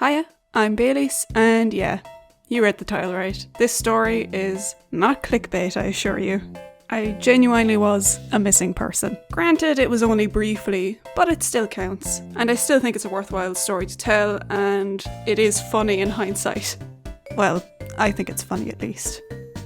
Hiya, I'm Baileys, and yeah, you read the title right. This story is not clickbait, I assure you. I genuinely was a missing person. Granted, it was only briefly, but it still counts. And I still think it's a worthwhile story to tell, and it is funny in hindsight. Well, I think it's funny at least.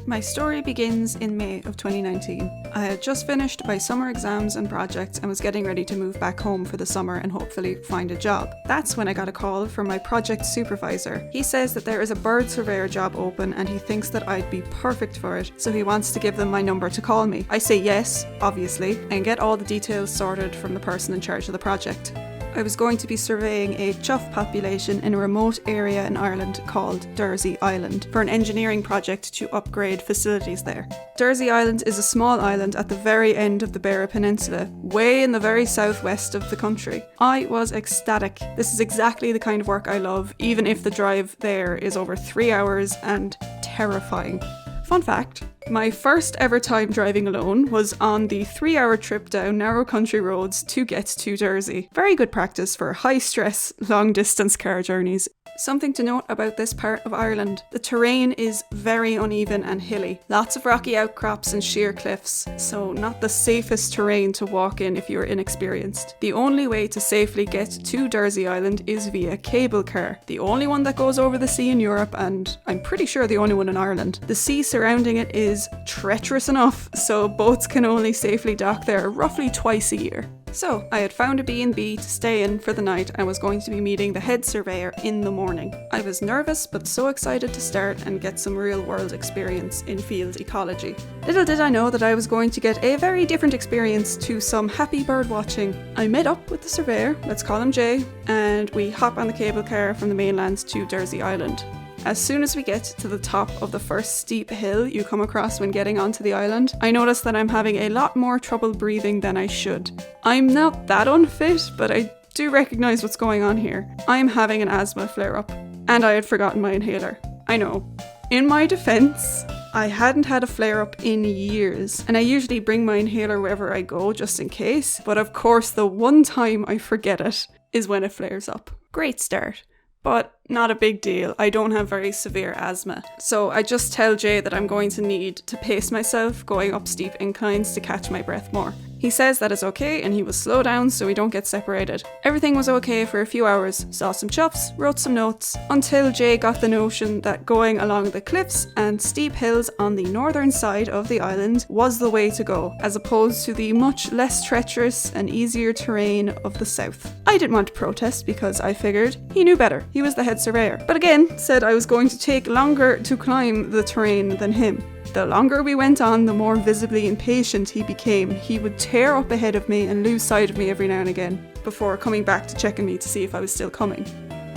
My story begins in May of 2019. I had just finished my summer exams and projects and was getting ready to move back home for the summer and hopefully find a job. That's when I got a call from my project supervisor. He says that there is a bird surveyor job open and he thinks that I'd be perfect for it, so he wants to give them my number to call me. I say yes, obviously, and get all the details sorted from the person in charge of the project. I was going to be surveying a chough population in a remote area in Ireland called Dursey Island for an engineering project to upgrade facilities there. Dursey Island is a small island at the very end of the Beara Peninsula, way in the very southwest of the country. I was ecstatic. This is exactly the kind of work I love, even if the drive there is over 3 hours and terrifying. Fun fact, my first ever time driving alone was on the 3-hour trip down narrow country roads to get to Dursey. Very good practice for high-stress, long-distance car journeys. Something to note about this part of Ireland. The terrain is very uneven and hilly. Lots of rocky outcrops and sheer cliffs, so not the safest terrain to walk in if you're inexperienced. The only way to safely get to Dursey Island is via cable car. The only one that goes over the sea in Europe, and I'm pretty sure the only one in Ireland. The sea surrounding it is treacherous enough, so boats can only safely dock there roughly twice a year. So, I had found a B&B to stay in for the night and was going to be meeting the head surveyor in the morning. I was nervous but so excited to start and get some real-world experience in field ecology. Little did I know that I was going to get a very different experience to some happy bird watching. I met up with the surveyor, let's call him Jay, and we hop on the cable car from the mainland to Dursey Island. As soon as we get to the top of the first steep hill you come across when getting onto the island, I notice that I'm having a lot more trouble breathing than I should. I'm not that unfit, but I do recognise what's going on here. I'm having an asthma flare-up, and I had forgotten my inhaler. I know. In my defence, I hadn't had a flare-up in years, and I usually bring my inhaler wherever I go just in case, but of course the one time I forget it is when it flares up. Great start. But not a big deal. I don't have very severe asthma. So I just tell Jay that I'm going to need to pace myself going up steep inclines to catch my breath more. He says that is okay and he will slow down so we don't get separated. Everything was okay for a few hours. Saw some choughs, wrote some notes, until Jay got the notion that going along the cliffs and steep hills on the northern side of the island was the way to go, as opposed to the much less treacherous and easier terrain of the south. I didn't want to protest because I figured he knew better. He was the head surveyor. But again, said I was going to take longer to climb the terrain than him. The longer we went on, the more visibly impatient he became. He would tear up ahead of me and lose sight of me every now and again, before coming back to checking me to see if I was still coming.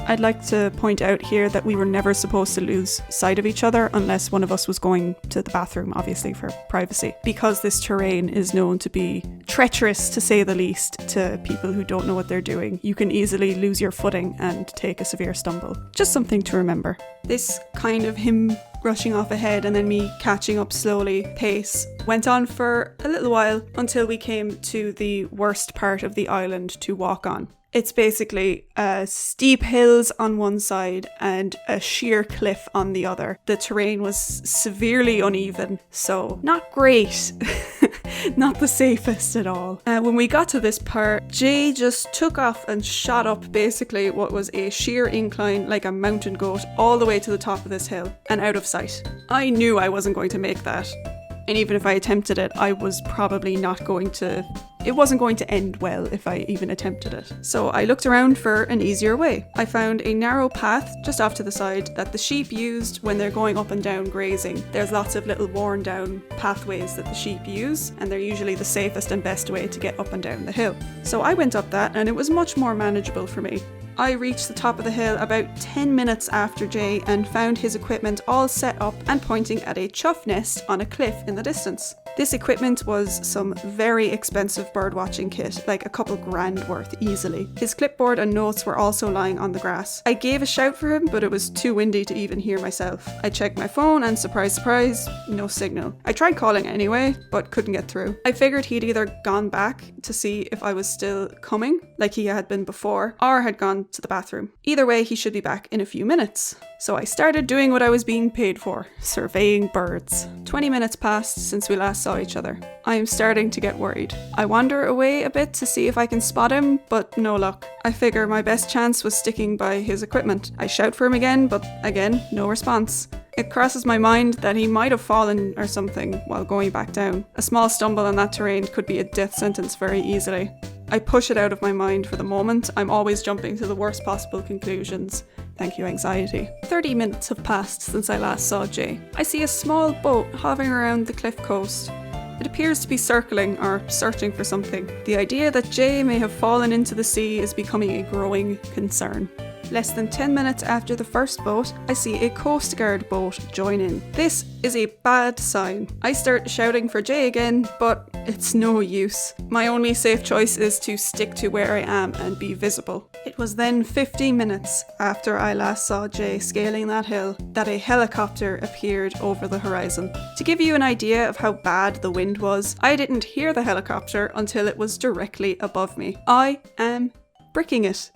I'd like to point out here that we were never supposed to lose sight of each other unless one of us was going to the bathroom, obviously for privacy, because this terrain is known to be treacherous, to say the least, to people who don't know what they're doing. You can easily lose your footing and take a severe stumble. Just something to remember. This kind of him rushing off ahead and then me catching up slowly pace went on for a little while until we came to the worst part of the island to walk on. It's basically steep hills on one side and a sheer cliff on the other. The terrain was severely uneven, so not great. Not the safest at all. When we got to this part, Jay just took off and shot up basically what was a sheer incline like a mountain goat all the way to the top of this hill and out of sight. I knew I wasn't going to make that. And even if I attempted it, I was probably not going to... It wasn't going to end well if I even attempted it. So I looked around for an easier way. I found a narrow path just off to the side that the sheep used when they're going up and down grazing. There's lots of little worn down pathways that the sheep use, and they're usually the safest and best way to get up and down the hill. So I went up that and it was much more manageable for me. I reached the top of the hill about 10 minutes after Jay and found his equipment all set up and pointing at a chough nest on a cliff in the distance. This equipment was some very expensive birdwatching kit, like a couple grand worth easily. His clipboard and notes were also lying on the grass. I gave a shout for him, but it was too windy to even hear myself. I checked my phone and surprise, surprise, no signal. I tried calling anyway, but couldn't get through. I figured he'd either gone back to see if I was still coming, like he had been before, or had gone gone to the bathroom. Either way, he should be back in a few minutes. So I started doing what I was being paid for, surveying birds. 20 minutes passed since we last saw each other. I am starting to get worried. I wander away a bit to see if I can spot him, but no luck. I figure my best chance was sticking by his equipment. I shout for him again, but again, no response. It crosses my mind that he might have fallen or something while going back down. A small stumble on that terrain could be a death sentence very easily. I push it out of my mind for the moment. I'm always jumping to the worst possible conclusions. Thank you, anxiety. 30 minutes have passed since I last saw Jay. I see a small boat hovering around the cliff coast. It appears to be circling or searching for something. The idea that Jay may have fallen into the sea is becoming a growing concern. Less than 10 minutes after the first boat, I see a Coast Guard boat join in. This is a bad sign. I start shouting for Jay again, but it's no use. My only safe choice is to stick to where I am and be visible. It was then 15 minutes after I last saw Jay scaling that hill that a helicopter appeared over the horizon. To give you an idea of how bad the wind was, I didn't hear the helicopter until it was directly above me. I am bricking it.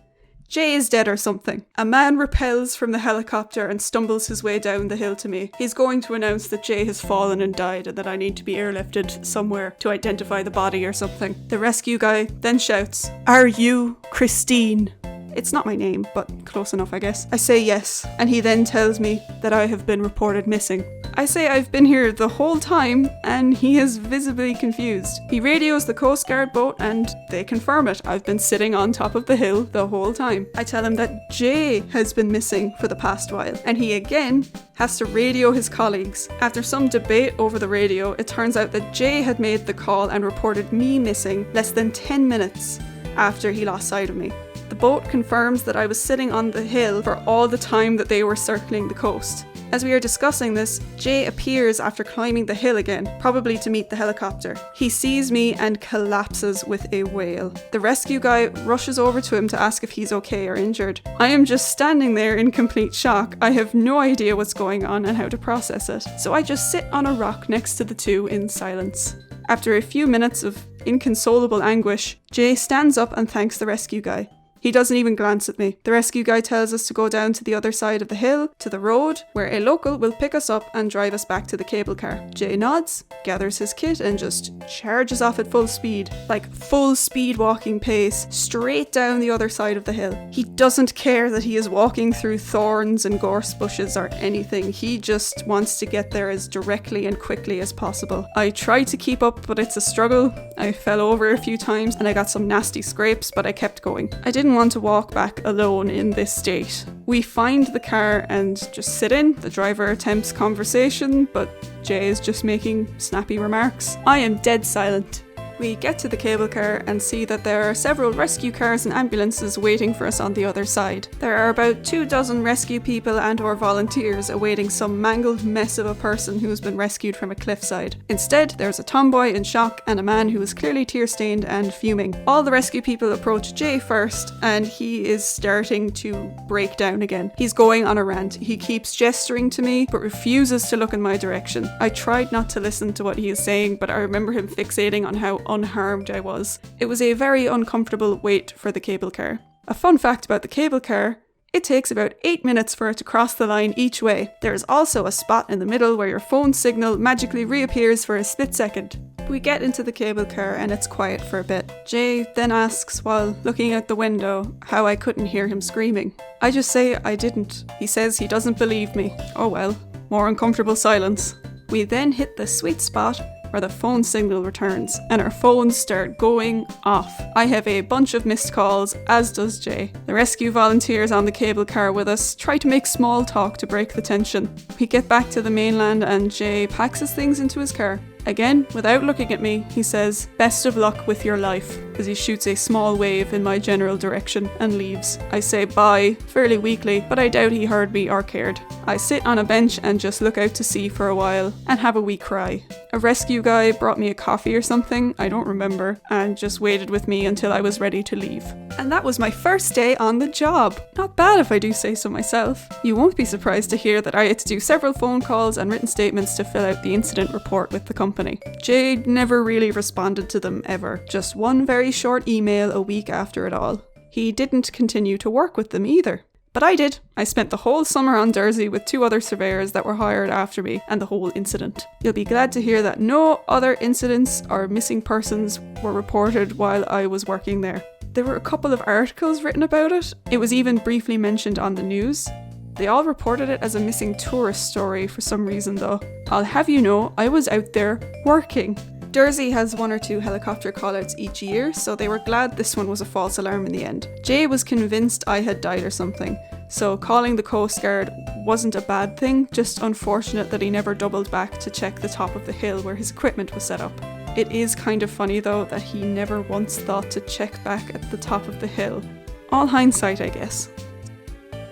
Jay is dead or something. A man rappels from the helicopter and stumbles his way down the hill to me. He's going to announce that Jay has fallen and died and that I need to be airlifted somewhere to identify the body or something. The rescue guy then shouts, "Are you Christine?" It's not my name, but close enough, I guess. I say yes, and he then tells me that I have been reported missing. I say I've been here the whole time, and he is visibly confused. He radios the Coast Guard boat, and they confirm it. I've been sitting on top of the hill the whole time. I tell him that Jay has been missing for the past while, and he again has to radio his colleagues. After some debate over the radio, it turns out that Jay had made the call and reported me missing less than 10 minutes after he lost sight of me. The boat confirms that I was sitting on the hill for all the time that they were circling the coast. As we are discussing this, Jay appears after climbing the hill again, probably to meet the helicopter. He sees me and collapses with a wail. The rescue guy rushes over to him to ask if he's okay or injured. I am just standing there in complete shock. I have no idea what's going on and how to process it. So I just sit on a rock next to the two in silence. After a few minutes of inconsolable anguish, Jay stands up and thanks the rescue guy. He doesn't even glance at me. The rescue guy tells us to go down to the other side of the hill, to the road, where a local will pick us up and drive us back to the cable car. Jay nods, gathers his kit and just charges off at full speed, like full speed walking pace, straight down the other side of the hill. He doesn't care that he is walking through thorns and gorse bushes or anything. He just wants to get there as directly and quickly as possible. I try to keep up, but it's a struggle. I fell over a few times and I got some nasty scrapes, but I kept going. I didn't want to walk back alone in this state. We find the car and just sit in. The driver attempts conversation, but Jay is just making snappy remarks. I am dead silent. We get to the cable car and see that there are several rescue cars and ambulances waiting for us on the other side. There are about 24 rescue people and or volunteers awaiting some mangled mess of a person who has been rescued from a cliffside. Instead, there's a tomboy in shock and a man who is clearly tear-stained and fuming. All the rescue people approach Jay first, and he is starting to break down again. He's going on a rant. He keeps gesturing to me, but refuses to look in my direction. I tried not to listen to what he is saying, but I remember him fixating on how unharmed I was. It was a very uncomfortable wait for the cable car. A fun fact about the cable car, it takes about 8 minutes for it to cross the line each way. There is also a spot in the middle where your phone signal magically reappears for a split second. We get into the cable car and it's quiet for a bit. Jay then asks while looking out the window how I couldn't hear him screaming. I just say I didn't. He says he doesn't believe me. Oh well, more uncomfortable silence. We then hit the sweet spot where the phone signal returns and our phones start going off. I have a bunch of missed calls, as does Jay. The rescue volunteers on the cable car with us try to make small talk to break the tension. We get back to the mainland and Jay packs his things into his car. Again, without looking at me, he says, "Best of luck with your life," as he shoots a small wave in my general direction and leaves. I say bye, fairly weakly, but I doubt he heard me or cared. I sit on a bench and just look out to sea for a while and have a wee cry. A rescue guy brought me a coffee or something, I don't remember, and just waited with me until I was ready to leave. And that was my first day on the job. Not bad if I do say so myself. You won't be surprised to hear that I had to do several phone calls and written statements to fill out the incident report with the company. Jade never really responded to them ever, just one very short email a week after it all. He didn't continue to work with them either. But I did. I spent the whole summer on Jersey with 2 other surveyors that were hired after me and the whole incident. You'll be glad to hear that no other incidents or missing persons were reported while I was working there. There were a couple of articles written about it. It was even briefly mentioned on the news. They all reported it as a missing tourist story for some reason though. I'll have you know, I was out there working. Jersey has 1 or 2 helicopter callouts each year, so they were glad this one was a false alarm in the end. Jay was convinced I had died or something, so calling the Coast Guard wasn't a bad thing, just unfortunate that he never doubled back to check the top of the hill where his equipment was set up. It is kind of funny though that he never once thought to check back at the top of the hill. All hindsight, I guess.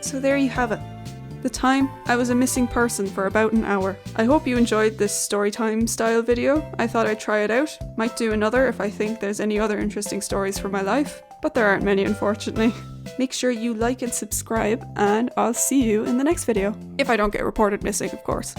So there you have it. The time, I was a missing person for about an hour. I hope you enjoyed this storytime style video. I thought I'd try it out. Might do another if I think there's any other interesting stories from my life, but there aren't many unfortunately. Make sure you like and subscribe, and I'll see you in the next video. If I don't get reported missing, of course.